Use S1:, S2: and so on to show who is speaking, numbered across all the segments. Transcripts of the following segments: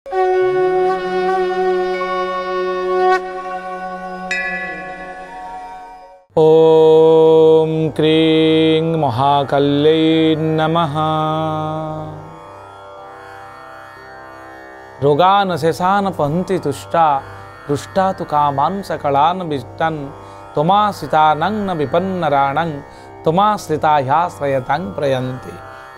S1: ओम क्रीं महाकाल्यै नमः। रोगान शेषान पहन्ति तुष्टा रुष्टा तु कामान् सकलान् विष्टान् त्वमाश्रितानां न विपन्नराणां त्वमाश्रितायाश्रयतां प्रयन्ति।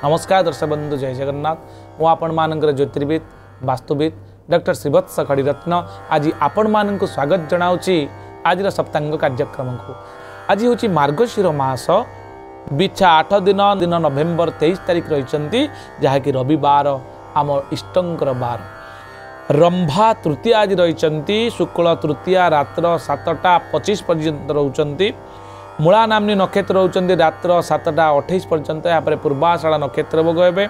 S1: नमस्कार दर्शक बंधु, जय जगन्नाथ। मु आपण मानकर ज्योतिर्विद वास्तुविद डॉक्टर श्रीवत्स खड़ीरत्न आज आपण मानक स्वागत जनाऊँगी आज सप्तांग कार्यक्रम को। आज हूँ मार्गशीर मास बिछा 8 दिन नवेम्बर 23 तारीख रही जहाँकि रविवार आम इष्टंकर बार। रंभा तृतीया आज रही शुक्ल तृतीया रात्र 7टा 25 पर्यंत रोचंती। मूला नामनी नक्षत्र रोचंती रात्र 7टा 28 पर्यंत। यहाँ पूर्वाषाढ़ नक्षत्र भोग हे।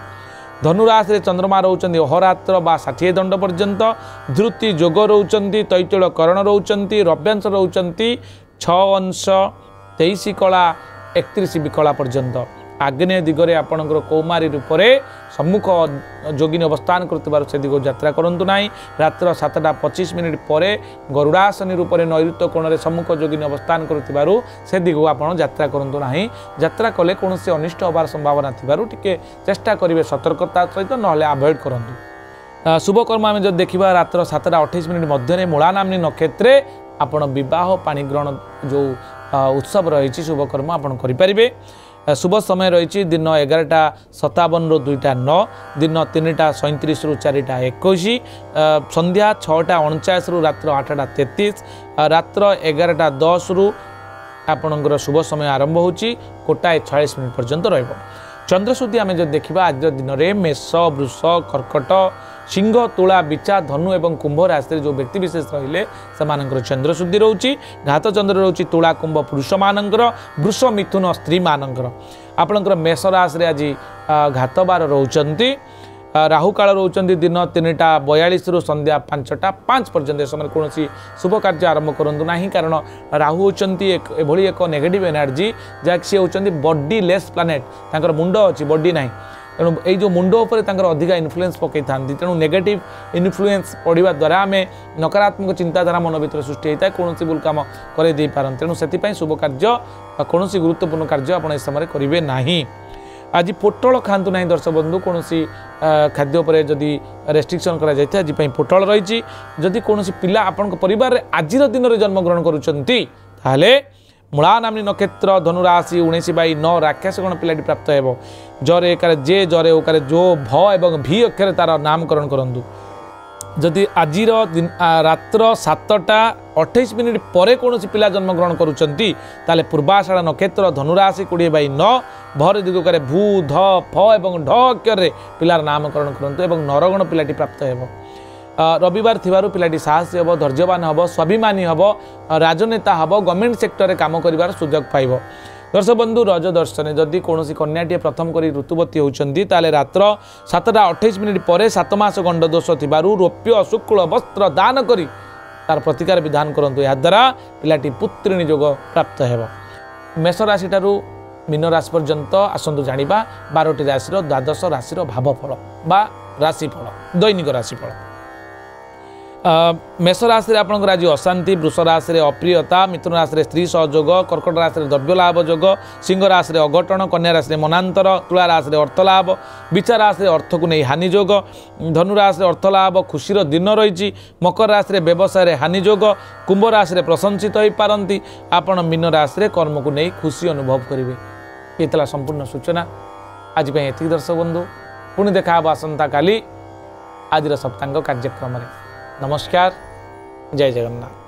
S1: धनुराशि चंद्रमा रोचंती अहोरात्र बा 60 दंड पर्यंत। धृति जोग रोचंती तैतल करण रोचंती। रव्यांश रोचंती 6 अंश 23 कला 31 विकला पर्यंत। आग्नेय दिगरे आपणकर कौमारी रूपरे सम्मुख जोगिनी अवस्थान करथिबार से दिग यात्रा करंतु नाही। रात्र 7टा 25 मिनिट पर गरुड़ासनी रूपरे नैऋत्य कोण सम्मुख जोगिनी अवस्थान करथिबारु से दिग आपण यात्रा करंतु नाही। यात्रा कले कोनसे अनिष्ट होबार संभावना थिबारु टिके चेष्टा करिवे सतर्कता सहित नहले अवॉइड करंतु। शुभकर्म आम जब देखा रात्र 7टा 28 मिनिट मध्य मूला नामनी नक्षत्रे आपण विवाह पाणिग्रहण जो उत्सव रही शुभकर्म आपण करें। शुभ समय रही दिन 11:57 ରୁ 2:09, दिन 3टा 37 ରୁ 4ଟା 21, संध्या 6टा 49 ରୁ रात्र 8टा 33, रात्र 11:10 ରୁ आपणकर शुभ समय आरंभ होची 1:46 मिनिट पर्यंत रहिबो। चंद्रशुद्धि आम जो देखा आज दिन में मेष वृष कर्कट सिंह तुला बिचा धनु एवं कुंभ राशि जो व्यक्ति विशेष रहिले से चंद्रशुद्धि रोची। घात चंद्र रोची तुला कुंभ पुरुष मानकर, वृष मिथुन स्त्री मानकर। आपणकर मेष राशि आज घात बार रोचंती। राहु काल रोचंती दिन 3टा 42 ରୁ संध्या 5टा 5 पर्यंत। समय कौन शुभ कार्य आरंभ करूँ ना, कारण राहु होती एभली एक नेगेटिव एनर्जी जहाँकि सी होती बॉडी लेस प्लानेट। तांकर मुंड अच्छी बॉडी ना, तेणु ये जो मुंड उपर अधिका इन्फ्लुएंस पकई था। तेणु नेगेटिव इन्फ्लुएंस पड़ा द्वारा आम नकारात्मक चिंताधारा मन भर सृष्टि होता है, कौन भूल कम कर पारन। तेणु से शुभ कार्य कौन गुरुत्वपूर्ण कार्य आप समय करेंगे ना। आज पोटल खातु ना दर्शक बंधु, कौन खाद्य पर जदि रेस्ट्रिक्शन करा जाए आज पोटल रही। जदि कौन पिला आपण परिवार आज दिन में जन्मग्रहण करुँचे मूला नामनी नक्षत्र धनुराशि 19/9 राक्षसगण पिलाटी प्राप्त हो। जरे एकार जे जरे ओकार जो भ एवं भी अक्षर तार नामकरण करंतु। जदि आज रात्र 7टा 28 मिनिट पर कौन पिला जन्मग्रहण करुँचे ताले पूर्वाषाढ़ नक्षत्र धनुराशि 20/9 भर दिगकार भू ध फ एवं ढ अक्षर पिलार नामकरण करंतु एवं नरगण पिलाटी प्राप्त हो। रविवार थिबारु पिलाटी साहसी हम, धैर्यवान हम, स्वाभिमानी हम, राजनेता हम, गवर्नमेंट सेक्टर में काम कर सुजोग पाइब। दर्शक बंधु रज दर्शन जदि कौन कन्याटी प्रथम कर ऋतुवती होती रात्र 7टा 28 मिनिट पर 7 मास गंड दोष थिबारु रौप्य शुक्ल वस्त्र दान करी तार प्रतिकार विधान करंतु। या द्वारा पिलाटी पुत्रिणी जोग प्राप्त हो। मेष राशि ठारू मीन राशि पर्यंत आसतु जानिबा 12टी राशि द्वादश राशि भावफल बा राशिफल दैनिक राशिफल। मेष राशि आपंकर आज अशांति, वृष राशि अप्रियता, मिथुन राशि स्त्री सहयोग, कर्कट राशि द्रव्य लाभ योग, सिंह राशि अघटन, कन्या राशि मनांतर, तुला राशि अर्थलाभ, विचा राशि अर्थ को नहीं हानि योग, धनु राशि अर्थलाभ खुशीर दिन रही। मकर राशि व्यवसाय हानि योग, कुंभ राशि प्रशंसित हो पारती। आपण मीन राशि कर्म को नहीं खुशी अनुभव करेंगे। ये संपूर्ण सूचना आज एति दर्शक बंधु, पुणी देखा आसंता काली आज सप्तांग कार्यक्रम। नमस्कार, जय जगन्नाथ।